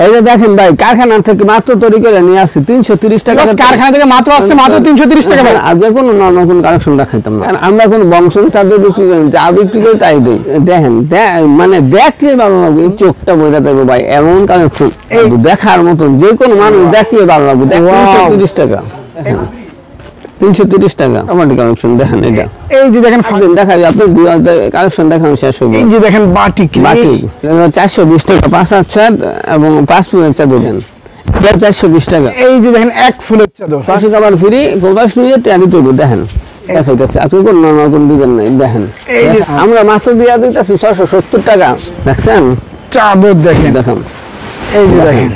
এই যে দেখেন ভাই কারখানা থেকে মাত্র তৈরি করে নিয়ে আসছি 330 টাকা। কারখানা থেকে মাত্র আসছে মাত্র 330 টাকা ভাই। আর যে কোনো নতুন কালেকশন দেখাইতাম না, আমরা কোনো বংশন চাদর বিক্রি করি, যা বিক্রি করি তাই দেই। দেখেন মানে দেখলে ভালো লাগবে, চোখটা বইটা দেবো ভাই, এমন কালেকশন দেখার মতন, যে কোনো মানুষ দেখলে ভালো লাগবে। 330 টাকা, 330 টাকা আমাদের কালেকশন। দেখেন এটা, এই যে দেখেন দেখা যায় আপনি কালেকশন দেখান শেষ হবে। এই যে দেখেন বাটিক 420 টাকা 5 হাত ছাদ এবং 5 ফুলের চাদর দেন, 420 টাকা। এই যে দেখেন 1 ফুলের চাদর, পাশে কভার ফ্রি, গোবাস নিয়ে টানি তুলব। দেখেন দেখাইতেছে, আপনি কোন নরমাল কোন ডিজাইন নাই। দেখেন আমরা মাত্র দিয়া দিতেছি 670 টাকা। দেখছেন চাদর দেখেন, দেখেন এই যে দেখেন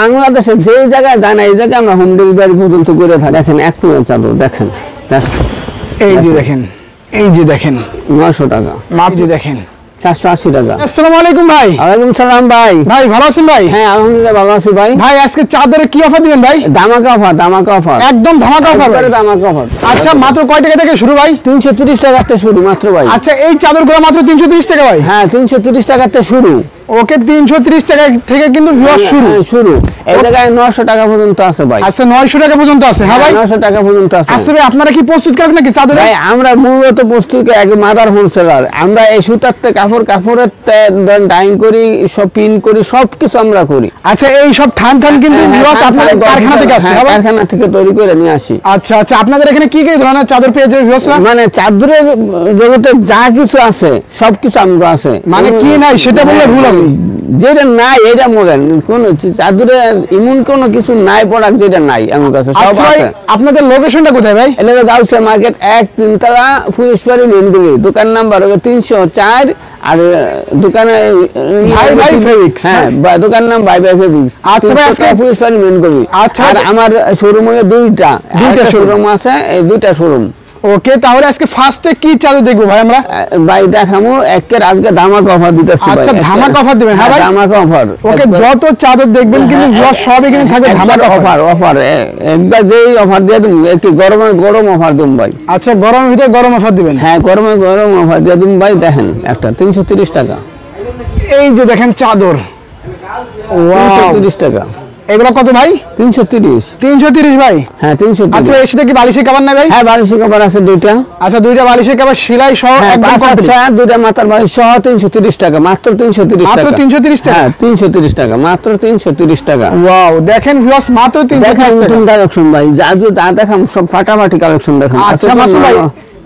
বাংলাদেশে যে জায়গায় যায় না এই জায়গায় আমরা হোম ডেলিভারি পর্যন্ত করে থাকি। দেখেন 1 ফুলের চাদর, দেখেন এই যে দেখেন, এই যে দেখেন 900 টাকা, মাত্র দেখেন 480 টাকা। আসসালামু আলাইকুম ভাই। ওয়ালাইকুম সালাম ভাই। ভাই ভালো আছেন ভাই? হ্যাঁ আলহামদুলিল্লাহ ভালো আছি ভাই। ভাই আজকে চাদরে কি অফার দিবেন ভাই? ধামাকা অফার, ধামাকা অফার, একদম ধামাকা অফার, ধামাকা অফার। আচ্ছা মাত্র কয় টাকা থেকে শুরু ভাই? 330 টাকা থেকে শুরু মাত্র ভাই। আচ্ছা এই চাদরগুলো মাত্র 330 টাকা ভাই? হ্যাঁ 330 টাকা থেকে শুরু। ওকে 330 টাকা থেকে কিন্তু ভিউয়ার শুরু। এই জায়গায় 900 টাকা পর্যন্ত আছে ভাই। আচ্ছা 900 টাকা পর্যন্ত আছে। হ্যাঁ ভাই 900 টাকা পর্যন্ত আছে। আচ্ছা ভাই আপনারা কি প্রস্তুতকারক নাকি চাদরে? ভাই আমরা মূলত প্রস্তুতকারক, এক মাদার হোলসেলার। আমরা এই সুতার থেকে কাপড়ের ডাইং করি, সব পিন করি, সবকিছু আমরা করি। আচ্ছা এই সব থান কিন্তু ভিউয়ার্স আপনাদের কারখানা থেকে আসে? হ্যাঁ কারখানা থেকে তৈরি করে নিয়ে আসি। আচ্ছা আচ্ছা আপনাদের এখানে কি কি ধরনের চাদর পেয়ে যাবে ভিউয়ার্সরা? মানে চাদরের জগতে যা কিছু আছে সবকিছু আমরা আছে। মানে কি নাই সেটা বললে ভুল হবে। যেটা নাই এটা বলেন, কোন চাদরে এমন কোন কিছু নাই, প্রোডাক্ট যেটা নাই আমার কাছে সব আছে। আপনাদের লোকেশনটা কোথায় ভাই? এটা গাউসিয়া মার্কেট 1 3 তলা ফুলসবাড়ি মেনগুলি, দোকান নাম্বার 304, আর দোকানে ভাই ফেব্রিক্স। হ্যাঁ দোকান নাম ভাই ফেব্রিক্স। আচ্ছা ভাই আজকে ফুলসবাড়ি মেনগুলি। আচ্ছা আর আমার শোরুমে দুইটা শোরুম আছে, এই দুইটা শোরুম। ওকে তাহলে আজকে ফার্স্টে কি চাদর দেখবো ভাই আমরা? ভাই দেখামু একের আজকে ধামাকা অফার দিতেছি। আচ্ছা ধামাকা অফার দিবেন? হ্যাঁ ভাই ধামাকা অফার। ওকে যত চাদর দেখবেন কিন্তু সবই কিন্তু থাকবে ধামাকা অফার। একবার যেই অফার দিয়ে দিন, একটু গরম অফার দিন ভাই। আচ্ছা গরমের ভিতরে গরম অফার দিবেন? হ্যাঁ গরম অফার দিয়ে দিন ভাই। দেখেন একটা 330 টাকা। এই যে দেখেন চাদর, 330 টাকা। এগুলো কত ভাই? 330 ভাই। হ্যাঁ 330। আচ্ছা এর সাথে কি বালিশের কভার নাই ভাই? হ্যাঁ বালিশের কভার আছে দুইটা। আচ্ছা দুইটা বালিশের কভার সেলাই সহ একদম কমপ্লিট। আচ্ছা দুইটা মাথার বালিশ সহ 330 টাকা, মাত্র 330 টাকা। মাত্র 330 টাকা? হ্যাঁ 330 টাকা, মাত্র 330 টাকা। ওয়াও দেখেন ভিউয়ার্স মাত্র 330 টাকা। নতুন কালেকশন ভাই, যা দেখাম সব ফাটাফাটি কালেকশন দেখাম। আচ্ছা মাসুদ ভাই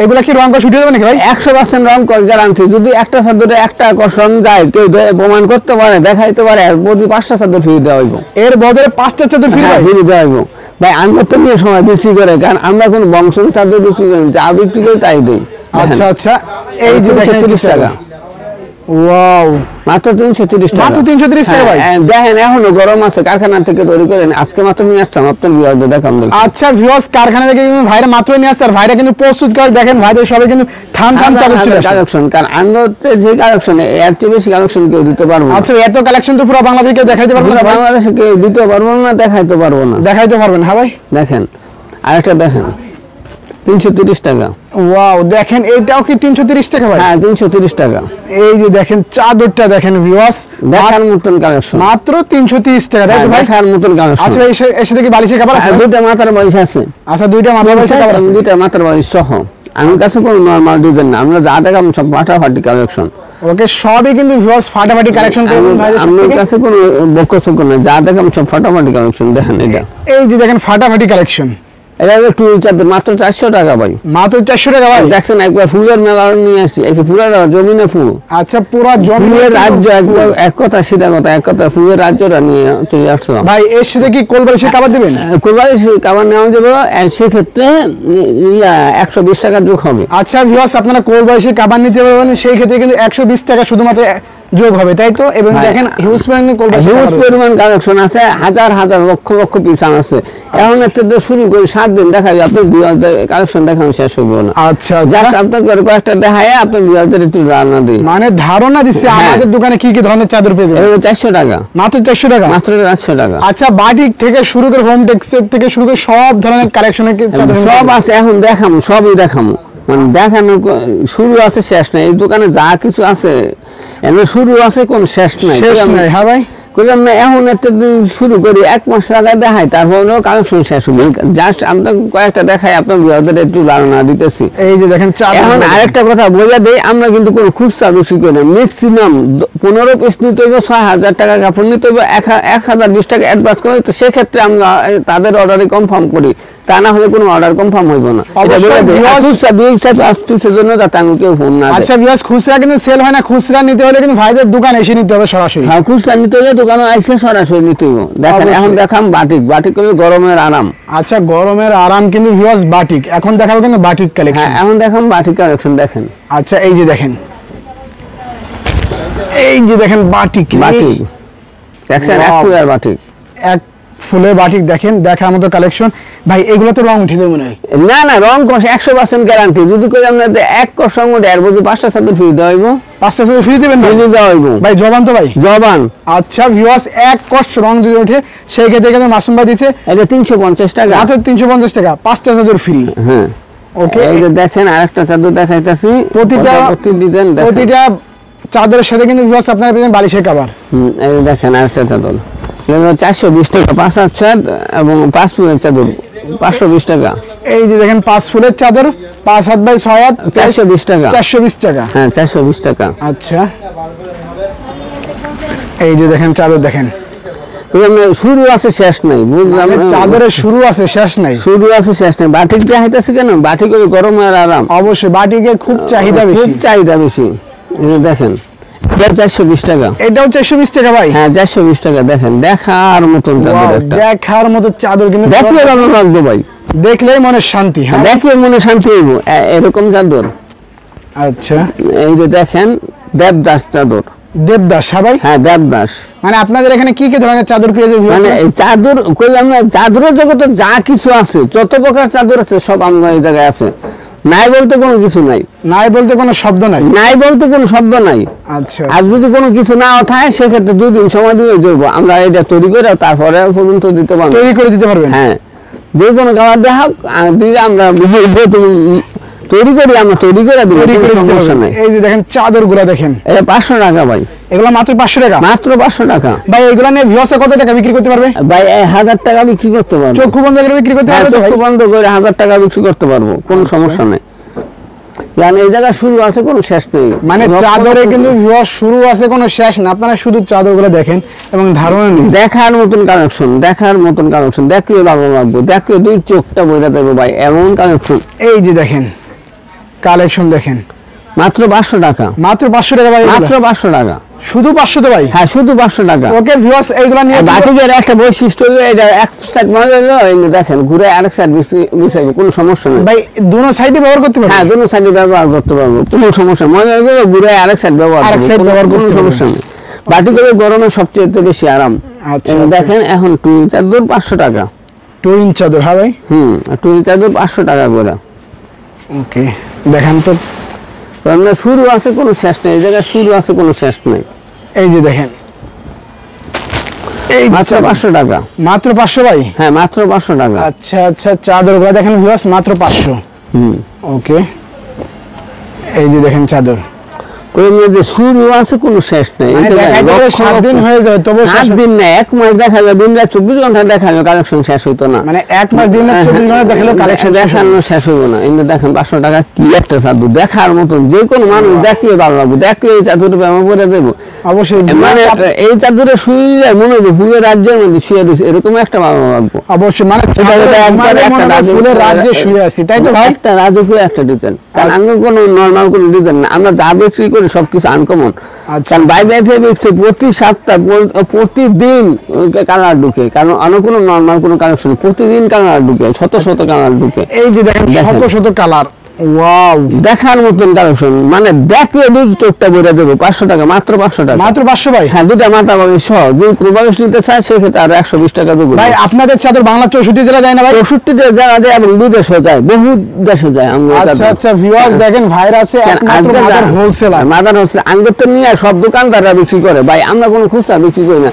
এগুলা কি রং করে ছুটিয়ে দেবেন নাকি ভাই? 100% রং করে গ্যারান্টি। যদি একটা চাদরে একটা আকর্ষণ যায়, কেউ প্রমাণ করতে পারে, দেখাইতে পারে, আর প্রতি 5টা চাদর ফ্রি দেওয়া হইব। এর বদলে 5টা চাদর ফ্রি দেওয়া হইব ভাই। আমরা তো নিয়ে সময় বিক্রি করে, কারণ আমরা কোন বংশন চাদর বিক্রি করি, যা বিক্রি করি তাই দেই। আচ্ছা আচ্ছা এই যে 330 টাকা। ওয়াও মাত্র 330 টাকা। মাত্র 330 টাকা ভাই। দেখেন এখনো গরম আছে, কারখানা থেকে তৈরি করেন, আজকে মাত্র নিয়ে আসলাম আপনার ভিউয়ারদের দেখাম। আচ্ছা ভিউয়ার্স কারখানা থেকে কিন্তু ভাইরা মাত্র নিয়ে আসছে, আর ভাইরা কিন্তু প্রস্তুত করে। দেখেন ভাইদের সবাই কিন্তু থান চাদর চলে আসে কালেকশন, কারণ আনন্দতে যে কালেকশন এর চেয়ে বেশি কালেকশন কেউ দিতে পারবো না। আচ্ছা এত কালেকশন তো পুরো বাংলাদেশে কেউ দেখাইতে পারবে না? বাংলাদেশে কেউ দিতে পারবো না, দেখাইতে পারবো না। দেখাইতে পারবেন? হ্যাঁ ভাই দেখেন আরেকটা দেখেন 330 টাকা। ওয়াও দেখেন এটাও কি 330 টাকা ভাই? হ্যাঁ 330 টাকা। এই যে দেখেন চাদরটা দেখেন ভিউয়ার্স, দেখার মতন কালেকশন, মাত্র 330 টাকা। তাই তো ভাই? দেখার মতন কালেকশন। আচ্ছা এসে দেখি বালিশের কভার আছে? দুইটা মাথার বালিশ আছে। আচ্ছা দুইটা মাথার বালিশের কভার আছে? দুইটা মাথার বালিশ সহ। আমার কাছে কোনো নরমাল ডিজাইন না, আমরা যা দেখাম সব ফাটাফাটি কালেকশন। ওকে সবই কিন্তু ভিউয়ার্স ফাটাফাটি কালেকশন করবেন ভাই। আমার কাছে কোনো বকচক না, যা দেখাম সব ফাটাফাটি কালেকশন। দেখেন এটা, এই যে দেখেন ফাটাফাটি কালেকশন। এটা একটু চাদর মাত্র 400 টাকা ভাই। মাত্র 400 টাকা ভাই? দেখছেন একবার ফুলের মেলা নিয়ে আসছি, একটু ফুলের জমিনে ফুল। আচ্ছা পুরো জমিনের রাজ্য, এক কথা সিধা কথা, এক কথা ফুলের রাজ্যটা নিয়ে চলে আসলাম ভাই। এর সাথে কি কোলবালিশের কভার দিবেন? কোলবালিশের কভার নেওয়া যাবে, সেক্ষেত্রে 120 টাকা যোগ হবে। আচ্ছা ভিউয়ার্স আপনারা কোলবালিশের কভার নিতে পারবেন, সেই ক্ষেত্রে কিন্তু 120 টাকা শুধুমাত্র যোগ হবে, তাই তো? এবং দেখেন হিউজ পরিমাণ কালেকশন আছে, হাজার হাজার লক্ষ লক্ষ পিস আছে। এখন একটা শুরু করি 7 দিন দেখা যায়, আপনার কালেকশন দেখানো শেষ হবে না। আচ্ছা জাস্ট আপনাকে কয়েকটা দেখায় আপনার বিয়ারদের একটু ধারণা দিই, মানে ধারণা দিচ্ছে আমাদের দোকানে কি কি ধরনের চাদর পেয়ে যাবেন। 400 টাকা, মাত্র 400 টাকা, মাত্র 400 টাকা। আচ্ছা বাটিক থেকে শুরু করে হোম টেক্সটাইল থেকে শুরু করে সব ধরনের কালেকশনের চাদর সব আছে। এখন দেখামু, সবই দেখামু, মানে দেখানো শুরু আছে শেষ নাই। এই দোকানে যা কিছু আছে এর শুরু আছে, কোন শেষ নাই। শেষ নাই। হ্যাঁ ভাই করলাম না এখন একটা শুরু করি 1 মাস আগে দেখাই, তারপরেও কালেকশন শেষ হবে। জাস্ট আমরা কয়েকটা দেখাই, আপনার বিরোধের একটু ধারণা দিতেছি। এই যে দেখেন এখন আরেকটা কথা বলে দেই, আমরা কিন্তু কোনো খুচরা বিক্রি করি না। ম্যাক্সিমাম 15 পিস নিতে হবে, 6000 টাকা কাপড় নিতে হবে, 1020 টাকা অ্যাডভান্স করে, তো সেক্ষেত্রে আমরা তাদের অর্ডারে কনফার্ম করি, তা না হলে কোনো অর্ডার কনফার্ম হইব না। খুচরা 2-5 পিসের জন্য যাতে আমি কেউ ফোন না। আচ্ছা ভিউয়ার্স, খুচরা কিন্তু সেল হয় না, খুচরা নিতে হলে কিন্তু ভাইদের দোকানে এসে নিতে হবে সরাসরি। হ্যাঁ, খুচরা নিতে হলে দোকানে এসে সরাসরি নিতে হবে। দেখেন এখন দেখাম বাটিক, বাটিক করে গরমের আরাম। আচ্ছা, গরমের আরাম কিন্তু ভিউয়ার্স বাটিক, এখন দেখাবো কিন্তু বাটিক কালেকশন। হ্যাঁ, এখন দেখাম বাটিক কালেকশন। দেখেন আচ্ছা, এই যে দেখেন, এই যে দেখেন বাটিক, বাটিক দেখছেন, এক ফুলের বাটিক, এক ফুলের বাটিক দেখেন, দেখার মতো কালেকশন। ভাই এগুলো তো রং উঠে দেবে মনে হয়? না না, রং কষ 100% গ্যারান্টি। যদি কই আমরা এক কষ সঙ্গে 1.5 বছর 5টা চাদর ফ্রি দেওয়া হইব। 5টা চাদর ফ্রি দিবেন? ফ্রি দেওয়া হইব ভাই, জবান তো ভাই? জবান। আচ্ছা ভিউয়ার্স, এক কষ রং যদি ওঠে সেই ক্ষেত্রে কিন্তু মাসুম ভাই দিচ্ছে এটা 350 টাকা, মাত্র 350 টাকা, 5টা চাদর ফ্রি। হ্যাঁ, ওকে। এই যে দেখেন আরেকটা চাদর দেখাইতাছি, প্রতিটা ডিজাইন দেখেন, প্রতিটা চাদরের সাথে কিন্তু ভিউয়ার্স আপনারা পেয়েছেন বালিশের কভার। এই দেখেন আরেকটা চাদর, 420 টাকা 5 হাত চাদ এবং 5 ফুলের চাদর 520 টাকা। এই যে দেখেন 5 ফুলের চাদর 5 হাত বাই 6 হাত 420 টাকা। 420 টাকা। হ্যাঁ, 420 টাকা। আচ্ছা, এই যে দেখেন চাদর দেখেন, শুরু আছে শেষ নাই, বুঝলাম? চাদরের শুরু আছে শেষ নাই, শুরু আছে শেষ নাই। বাটিক দেখাইতেছে কেন? বাটিক ওই গরমের আরাম। অবশ্যই বাটিকের খুব চাহিদা বেশি, খুব চাহিদা বেশি। এই যে দেখেন, এটা 420 টাকা। এটাও 420 টাকা ভাই? হ্যাঁ, 420 টাকা। দেখেন দেখার মতন চাদর, একটা দেখার মতো চাদর, কিন্তু দেখলে ভালো লাগবে ভাই, দেখলেই মনে শান্তি। হ্যাঁ, দেখলে মনে শান্তি হইব, এরকম চাদর। আচ্ছা, এই যে দেখেন দেবদাস চাদর। দেবদাস? হ্যাঁ ভাই। হ্যাঁ, দেবদাস। মানে আপনাদের এখানে কি কি ধরনের চাদর পেয়ে যাবে? মানে এই চাদর কইলাম না, চাদরের জগতে যা কিছু আছে, যত প্রকার চাদর আছে সব আমার এই জায়গায় আছে। নাই বলতে কোনো কিছু নাই, নাই বলতে কোনো শব্দ নাই, নাই বলতে কোনো শব্দ নাই। আচ্ছা, আজ যদি কোনো কিছু না ওঠায় সেক্ষেত্রে 2 দিন সময় দিয়ে যাবো, আমরা এটা তৈরি করে তারপরে পর্যন্ত দিতে পারবো। তৈরি করে দিতে পারবেন? হ্যাঁ, যে কোনো খাবার দেখা দিলে আমরা তৈরি করি, আমরা তৈরি করে দিব, কোনো সমস্যা নাই। এই যে দেখেন চাদর গুলা দেখেন, এটা 500 টাকা ভাই। এগুলো মাত্র 500 টাকা? মাত্র 500 টাকা ভাই। এগুলো নিয়ে ভিউয়ার্স কত টাকা বিক্রি করতে পারবে ভাই? 1000 টাকা বিক্রি করতে পারবো। চক্ষু বন্ধ করে বিক্রি করতে পারবে? চক্ষু বন্ধ করে 1000 টাকা বিক্রি করতে পারবো, কোনো সমস্যা নেই। জানেন এই জায়গা শুরু আছে, কোনো শেষ নেই। মানে চাদরে কিন্তু ভিউয়ার্স শুরু আছে, কোনো শেষ না। আপনারা শুধু চাদরগুলো দেখেন এবং ধারণা নিন। দেখার মতন কালেকশন, দেখার মতন কালেকশন, দেখলে ভালো লাগবে, দেখলে 2 চোখটা বইরা দেবে ভাই, এমন কালেকশন। এই যে দেখেন কালেকশন দেখেন, মাত্র 500 টাকা। মাত্র 500 টাকা ভাই? মাত্র 500 টাকা, শুধু 500 তো ভাই? হ্যাঁ, শুধু 500 টাকা। ওকে ভিউয়ার্স, এইগুলা নিয়ে বাটিকের একটা বৈশিষ্ট্য হলো এটা এক সাইড মানে দেখেন ঘুরে আরেক সাইড মিশাইবে, কোনো সমস্যা নেই ভাই। দুটো সাইডে ব্যবহার করতে পারবেন? হ্যাঁ, দুটো সাইডে ব্যবহার করতে পারবো, কোনো সমস্যা নেই। মনে হয় ঘুরে আরেক সাইড ব্যবহার, আরেক সাইড ব্যবহার কোনো সমস্যা নেই। বাটিকের গরমে সবচেয়ে বেশি আরাম। আচ্ছা, দেখেন এখন টুইন চাদর 500 টাকা। টুইন চাদর? হ্যাঁ ভাই। টুইন চাদর 500 টাকা করে। ওকে, দেখেন তো, শুরু আছে, কোনো শেষ নেই। এই জায়গায় শুরু আছে, কোনো শেষ নেই। এই যে দেখেন, এই মাত্র 500 টাকা। মাত্র 500 ভাই? হ্যাঁ, মাত্র 500 টাকা। আচ্ছা আচ্ছা, চাদরগুলো দেখেন ভিউয়ার্স, মাত্র 500। ওকে, এই যে দেখেন চাদর, যে শুরু আছে, কোনো শেষ নেই। 7 দিন হয়ে যায়, তবে 7 দিন না, 1 মাস দেখা যায়, দিন রাত 24 ঘন্টা দেখা যায়, কালেকশন শেষ হইতো না। মানে 1 মাস দিন রাত 24 ঘন্টা দেখালেও কালেকশন দেখানো শেষ হইব না। এই দেখেন 500 টাকা, কি একটা চাদর, দেখার মতন, যে কোনো মানুষ দেখলে ভালো লাগবে, দেখলে এই চাদরটা আমি পরে দেবো অবশ্যই। মানে এই চাদরে শুয়ে যায় মনে হবে ফুলের রাজ্যের মধ্যে শুয়ে রয়েছে, এরকম একটা ভালো লাগবে অবশ্যই। মানে ফুলের রাজ্যে শুয়ে আছি, তাই তো ভাই? একটা রাজকীয় একটা ডিজাইন, কারণ আমি কোনো নর্মাল কোনো ডিজাইন না, আমরা যা বিক্রি করি সবকিছু আনকমন। কারণ বাই ফেব্রিক্সে প্রতি সপ্তাহ প্রতিদিন কালার ঢুকে, কারণ অন্য কোনো নর্মাল কোনো কালেকশন প্রতিদিন কালার ঢুকে, শত শত কালার ঢুকে। এই যে দেখেন শত শত কালার, ওয়াও, দেখার মতন কালেকশন, মানে দেখলে চোখটা বেড়ে দেবে। 500 টাকা, মাত্র 500 টাকা। মাত্র 500 ভাই? হ্যাঁ, 2টা মাথা বালিশ সহ, যদি কোনো বালিশ নিতে চায় সেক্ষেত্রে আরো 120 টাকা দেবো ভাই। আপনাদের চাদর বাংলা 64 জেলা যায় না ভাই? 64 জেলা যায় এবং বিদেশে যায়, বহু দেশে যায়। আচ্ছা আচ্ছা ভিউয়ার্স, দেখেন ভাইরা আছে একমাত্র মাদার হোলসেলার। মাদার হোলসেলার আঙ্গুর তো নিয়ে সব দোকানদাররা বিক্রি করে ভাই, আমরা কোনো খুচরা বিক্রি করি না।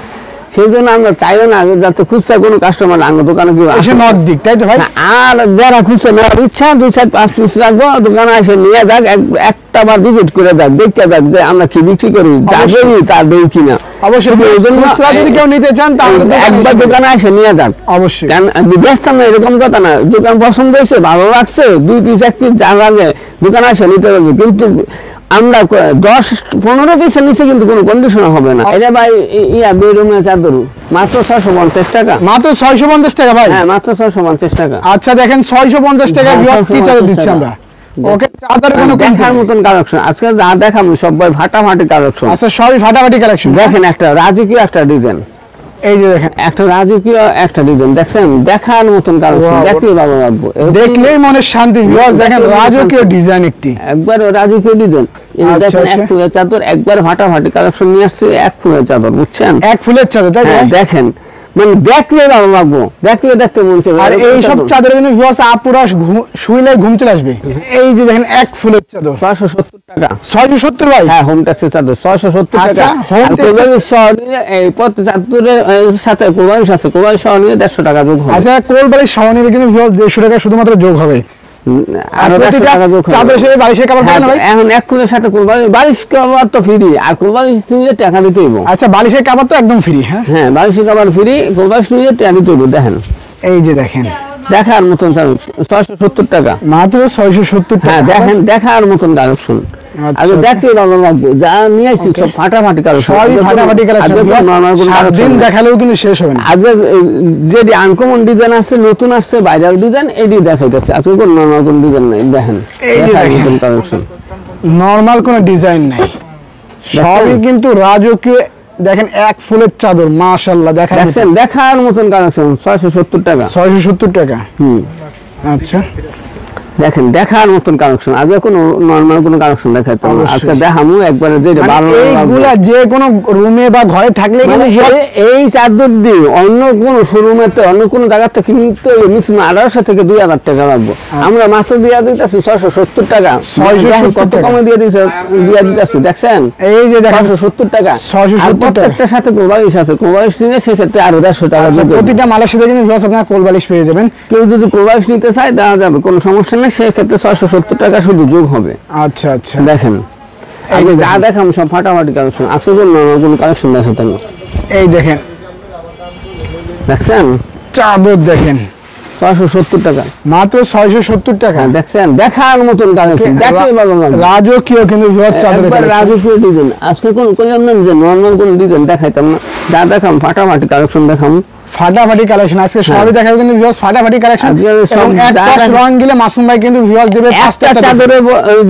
সেই জন্য আমরা চাইও না যাতে খুচরা কোনো কাস্টমার আমার দোকানে কেউ এসে নক দিক, তাই তো ভাই? আর যারা খুচরা নেওয়ার ইচ্ছা 2-4-5 পিস রাখবো, দোকানে এসে নিয়ে যাক, একটা বার ভিজিট করে যাক, দেখতে যাক যে আমরা কি বিক্রি করি, যাবেই তার দেই কিনা। অবশ্যই এই জন্য খুচরা যদি কেউ নিতে চান তাহলে একবার দোকানে এসে নিয়ে যাক। অবশ্যই। কারণ ব্যস্ত না এরকম কথা না, দোকান পছন্দ হয়েছে, ভালো লাগছে, 2 পিস 1 পিস যা লাগে দোকানে এসে নিতে পারবে। কিন্তু আমরা 10-15 পিসের নিচে কিন্তু কোনো কন্ডিশন হবে না। এটা ভাই বেডরুমের চাদর মাত্র 650 টাকা। মাত্র 650 টাকা ভাই? হ্যাঁ, মাত্র 650 টাকা। আচ্ছা দেখেন 650 টাকা ভিউয়ার্স কি চাদর দিচ্ছি আমরা। ওকে, চাদরের কোনো দেখার মতন কালেকশন আজকে যা দেখাবো সব ভাই ফাটাফাটি কালেকশন। আচ্ছা সবই ফাটাফাটি কালেকশন। দেখেন একটা রাজকীয় একটা ডিজাইন, এই যে দেখেন একটা রাজকীয় একটা ডিজাইন, দেখছেন দেখার মতন কালেকশন, দেখলেই ভালো লাগবে, দেখলেই মনে শান্তি। ভিউয়ার্স দেখেন রাজকীয় ডিজাইন একটি, একবার রাজকীয় ডিজাইন। দেখেন এক ফুলের চাদর, একবার ফাটাফাটি কালেকশন নিয়ে আসছে, এক ফুলের চাদর, বুঝছেন? এক ফুলের চাদর, তাই হ্যাঁ, দেখেন মানে দেখলে ভালো লাগবো, দেখলে দেখতে মন চাইবে। আর এই সব চাদরে কিন্তু ভিউয়ার্স আপুরা শুইলে ঘুম চলে আসবে। এই যে দেখেন এক ফুলের চাদর 670 টাকা। 670 ভাই? হ্যাঁ, হোম ট্যাক্সের চাদর 670 আচ্ছা, টাকা। home আর tax কোরবানি সহ নিলে এই প্রতি চাদরের সাথে কোরবানির সাথে কোরবানি সহ নিলে 150 টাকা যোগ হবে। আচ্ছা, কোলবাড়ি সহ নিলে কিন্তু ভিউয়ার্স 150 টাকা শুধুমাত্র যোগ হবে। আর প্রতিটা চাদরের সাথে বালিশের কভার পাবেন না ভাই? এখন এক ফুলের সাথে কোরবানি বালিশ কভার তো ফ্রি, আর কোরবানি নিলে টাকা দিতে হইব। আচ্ছা, বালিশের কভার তো একদম ফ্রি। হ্যাঁ হ্যাঁ, বালিশের কভার ফ্রি, কোরবানি নিলে টাকা দিতে হইব। দেখেন এই যে দেখেন দেখার মতন চাদর 670 টাকা। মাত্র 670 টাকা। হ্যাঁ, দেখেন দেখার মতন কালেকশন। আগে দেখতে ভালো লাগবে, যা নিয়ে আসছি সব ফাটাফাটি কালেকশন, সবই ফাটাফাটি কালেকশন। দিন দেখালেও কিন্তু শেষ হবে না। আজকে যেটি আনকমন ডিজাইন আসছে, নতুন আসছে, ভাইরাল ডিজাইন, এটি দেখাইতেছে। আজকে কোনো নরমাল কোন ডিজাইন নাই, দেখেন এই যে দেখেন কালেকশন, নরমাল কোনো ডিজাইন নাই, সবই কিন্তু রাজকীয়। দেখেন এক ফুলের চাদর, মাশাআল্লাহ, দেখছেন দেখার মতন কালেকশন 670 টাকা। 670 টাকা। আচ্ছা দেখেন দেখার মতন কালেকশন, আগে কোনো নরমাল কোনো কালেকশন দেখাইতো না, আজকে দেখামু একবারে যেটা ভালো লাগবে। এইগুলা যে কোনো রুমে বা ঘরে থাকলে কিন্তু এই চাদর দিয়ে অন্য কোন শোরুমেতে অন্য কোন জায়গা থেকে কিনতে ম্যাক্সিমাম 1800 থেকে 2000 টাকা লাগবে। আমরা মাত্র দিয়ে দিতেছি 670 টাকা। 670 কত কমে দিয়ে দিতেছি, দেখছেন? এই যে দেখেন 670 টাকা। 670 টাকা। প্রত্যেকটার সাথে কোরবানির সাথে কোরবানির নিলে সেক্ষেত্রে আরো 150 টাকা। প্রতিটা মালের সাথে কিন্তু আপনারা কোলবালিশ পেয়ে যাবেন। কেউ যদি কোরবানির নিতে চায় দেওয়া যাবে, কোনো সমস্যা নেই, সেক্ষেত্রে 670 টাকা শুধু যোগ হবে। আচ্ছা আচ্ছা, দেখেন আগে যা দেখাম সব ফাটাফাটি কালেকশন, আজকে কোনো কালেকশন দেখাতেন না। এই দেখেন দেখছেন চাদর, দেখেন 670 টাকা, মাত্র 670 টাকা। দেখছেন দেখার মতন কালেকশন, দেখলে ভালো লাগবে। রাজকীয় কিন্তু চাদর, রাজকীয় ডিজাইন। আজকে কোন কইলাম না যে নরমাল কোন ডিজাইন দেখাইতাম না, যা দেখাম ফাটাফাটি কালেকশন দেখাম, ফাটাফাটি কালেকশন। আজকে সবই দেখাবো কিন্তু ভিউয়ার্স ফাটাফাটি কালেকশন। এবং একটা রং গেলে মাসুম ভাই কিন্তু ভিউয়ার্স দেবে 5টা চাদরে,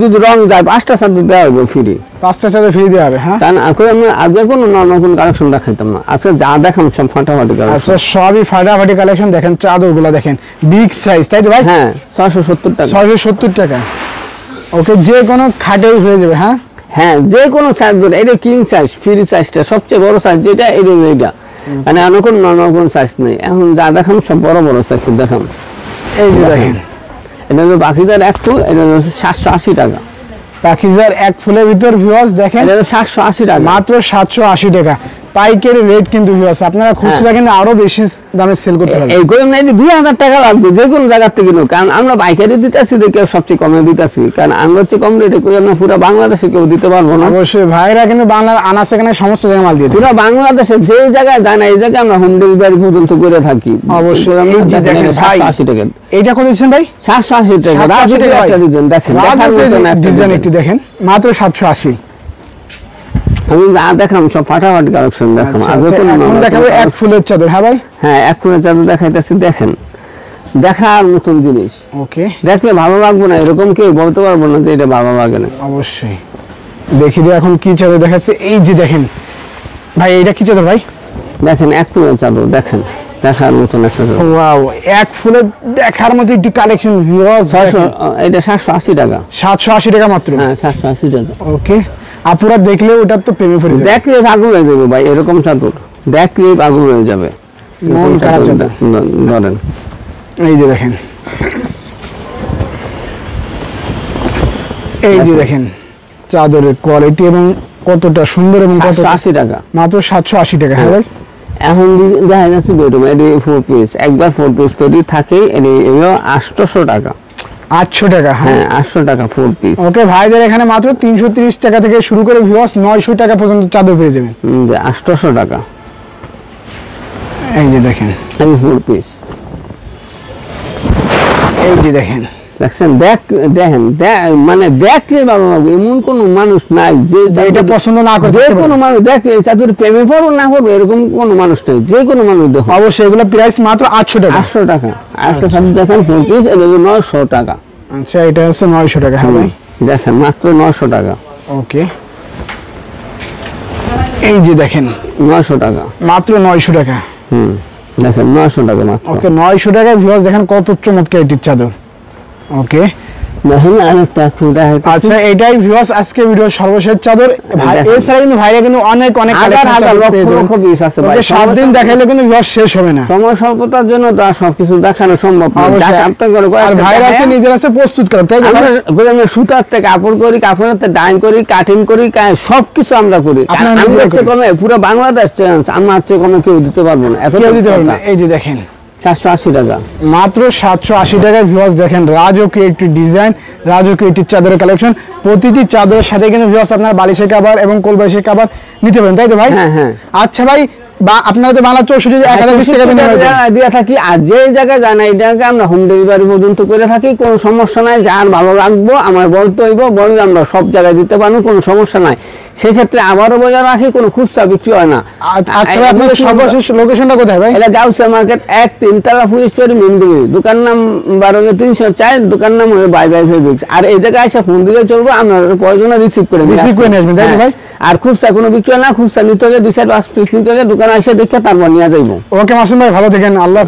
যদি রং যায় 5টা চাদর দেওয়া হবে ফ্রি, 5টা চাদর ফ্রি দেওয়া হবে। হ্যাঁ, কারণ এখন আমরা আজকে কোনো নরমাল কোন কালেকশন দেখাইতাম না, আজকে যা দেখাম সব ফাটাফাটি কালেকশন। আচ্ছা, সবই ফাটাফাটি কালেকশন। দেখেন চাদরগুলো দেখেন বিগ সাইজ, তাই তো ভাই? হ্যাঁ, 670 টাকা। 670 টাকা। ওকে, যে কোনো খাটেই হয়ে যাবে। হ্যাঁ হ্যাঁ, যে কোনো সাইজ, এটা কিং সাইজ, ফ্রি সাইজটা সবচেয়ে বড় সাইজ যেটা, এটা মানে অন্য কোনো নর্মাল কোনো সাইজ নেই। এখন যা দেখাম সব বড় বড় সাইজ দেখাম। এই যে দেখেন এটা হলো পাখিজার এক ফুল, এটা হলো 780 টাকা। পাখিজার এক ফুলের ভিতর ভিউয়ার্স দেখেন এটা হলো 780 টাকা, মাত্র 780 টাকা পাইকারি রেট। কিন্তু ভিউয়ার্স আপনারা খুচরা কিন্তু আরো বেশি দামে সেল করতে পারবেন। এই গরম নাই 2000 টাকা লাগবে যে কোনো জায়গা থেকে কিনো, কারণ আমরা পাইকারি দিতেছি দেখে সবচেয়ে কমে দিতেছি, কারণ আমরা হচ্ছে কম রেটে কই আমরা পুরো বাংলাদেশে কেউ দিতে পারবো না। অবশ্যই ভাইরা কিন্তু বাংলার আনাচে কানাচে সমস্ত জায়গায় মাল দিয়ে দেয়। পুরো বাংলাদেশে যে জায়গায় যায় না এই জায়গায় আমরা হোম ডেলিভারি পর্যন্ত করে থাকি। অবশ্যই আমরা দেখেন 780 টাকা। এইটা কত দিচ্ছেন ভাই? 780 টাকা। রাজকীয় একটা ডিজাইন দেখেন, দেখার মতন একটা ডিজাইন একটু দেখেন, মাত্র 780। আমি যা দেখাম সব ফাটাফাটি কালেকশন দেখাম। এখন দেখাবো এক ফুলের চাদর। হ্যাঁ ভাই, হ্যাঁ, এক ফুলের চাদর দেখাইতেছি, দেখেন দেখার মতন জিনিস, ওকে, দেখলে ভালো লাগবে না এরকম কেউ বলতে পারবো না যে এটা ভালো লাগে না। অবশ্যই দেখি দিয়ে এখন কি চাদর দেখাচ্ছে। এই যে দেখেন ভাই, এইটা কি চাদর ভাই? দেখেন এক ফুলের চাদর, দেখেন দেখার মতন একটা চাদর। ওয়াও, এক ফুলের দেখার মতো একটি কালেকশন ভিউয়ার্স। এটা 780 টাকা। 780 টাকা মাত্র? হ্যাঁ, 780 টাকা। ওকে, আপুরা দেখলে ওটা তো প্রেমে পড়ে যাবে। দেখলে পাগল হয়ে যাবে ভাই, এরকম চাদর দেখলে পাগল হয়ে যাবে। মন খারাপ চাদর ধরেন, এই যে দেখেন, এই যে দেখেন চাদরের কোয়ালিটি এবং কতটা সুন্দর এবং 780 টাকা, মাত্র 780 টাকা। হ্যাঁ ভাই, এখন দেখা যাচ্ছে বেডরুম এটি 4 পিস, একবার 4 পিস তৈরি থাকে, এটি 800 টাকা। 800 টাকা, হ্যাঁ 800 টাকা 4 পিস। ওকে ভাইদের এখানে মাত্র 330 টাকা থেকে শুরু করে ভিউয়ার্স 900 টাকা পর্যন্ত চাদর পেয়ে যাবেন। 800 টাকা এই যে দেখেন, এই 4 পিস। এই যে দেখেন, দেখছেন, দেখেন মানে দেখলে ভালো লাগবে, এমন কোন মানুষ নাই যে এটা পছন্দ না করে যে কোনো মানুষ দেখলে চাদর প্রেমে পড়ো না পড়বে এরকম কোন মানুষ নেই, যে কোনো মানুষ দেখো। অবশ্যই এগুলো প্রাইস মাত্র 800 টাকা। 800 টাকা। আরেকটা চাদর দেখেন 4 পিস, এটা 900 টাকা। আচ্ছা এটা হচ্ছে 900 টাকা। হ্যাঁ ভাই দেখেন মাত্র 900 টাকা। ওকে এই যে দেখেন 900 টাকা মাত্র 900 টাকা। দেখেন 900 টাকা মাত্র। ওকে 900 টাকায় ভিউয়ার্স দেখেন কত চমৎকার এটির চাদর। ওকে দেখেন আরেকটা একটু দেখাচ্ছি। আচ্ছা এটাই ভিউয়ার্স আজকে ভিডিও সর্বশেষ চাদর। ভাই এছাড়া কিন্তু ভাইরা কিন্তু অনেক হাজার হাজার লক্ষ লক্ষ পিস আছে ভাই। 7 দিন দেখাইলে কিন্তু ভিউয়ার্স শেষ হবে না। সময় স্বল্পতার জন্য তো আর সবকিছু দেখানো সম্ভব না। আর ভাইরা আছে নিজের আছে প্রস্তুত করে, তাই না? আমরা সুতার থেকে কাপড় করি, কাপড়ের থেকে ডাইং করি, কাটিং করি, সবকিছু আমরা করি। আপনারা আমি নিজেরা হচ্ছে করেন। কমে পুরো বাংলাদেশ চ্যালেঞ্জ, আমার হচ্ছে কমে কেউ দিতে পারবো না, এত কেউ দিতে পারবে না। এই যে দেখেন 480 টাকা মাত্র 780 টাকায় ভিউয়ার্স দেখেন রাজকীয় একটি ডিজাইন, রাজকীয় একটি চাদরের কালেকশন। প্রতিটি চাদরের সাথে কিন্তু ভিউয়ার্স আপনার বালিশের কভার এবং কোলবালিশের কভার নিতে পারেন, তাই তো ভাই? হ্যাঁ হ্যাঁ। আচ্ছা ভাই, বা আপনারা তো বাংলা 64 1020 টাকা বিনিময় করেন। দিয়ে থাকি, আর যে জায়গায় জানা এটাকে আমরা হোম ডেলিভারি পর্যন্ত করে থাকি, কোনো সমস্যা নাই। যার ভালো লাগবো আমার বলতে হইব, বললে আমরা সব জায়গায় দিতে পারবো, কোনো সমস্যা নাই। সেক্ষেত্রে আবারও বজায় রাখি, কোনো খুচরা বিক্রি হয় না। আচ্ছা ভাই, আপনাদের সর্বশেষ লোকেশনটা কোথায় ভাই? এটা গাউসিয়া মার্কেট 1-3 তলা ফুলস্টোরি মিনগুলি, দোকান নাম 12-304, দোকান নাম হলো বাই বাই ফেব্রিক্স। আর এই জায়গায় এসে ফোন দিলে চলবো, আমরা প্রয়োজনে রিসিভ করে নিয়ে আসবেন, তাই তো ভাই? আর খুচরা কোনো বিক্রি হয় না, খুচরা নিতে হলে 2-4 পিস নিতে হলে দোকানে এসে দেখে তারপর নিয়ে যাইবো। ওকে মাসুম ভাই, ভালো থাকেন, আল্লাহ।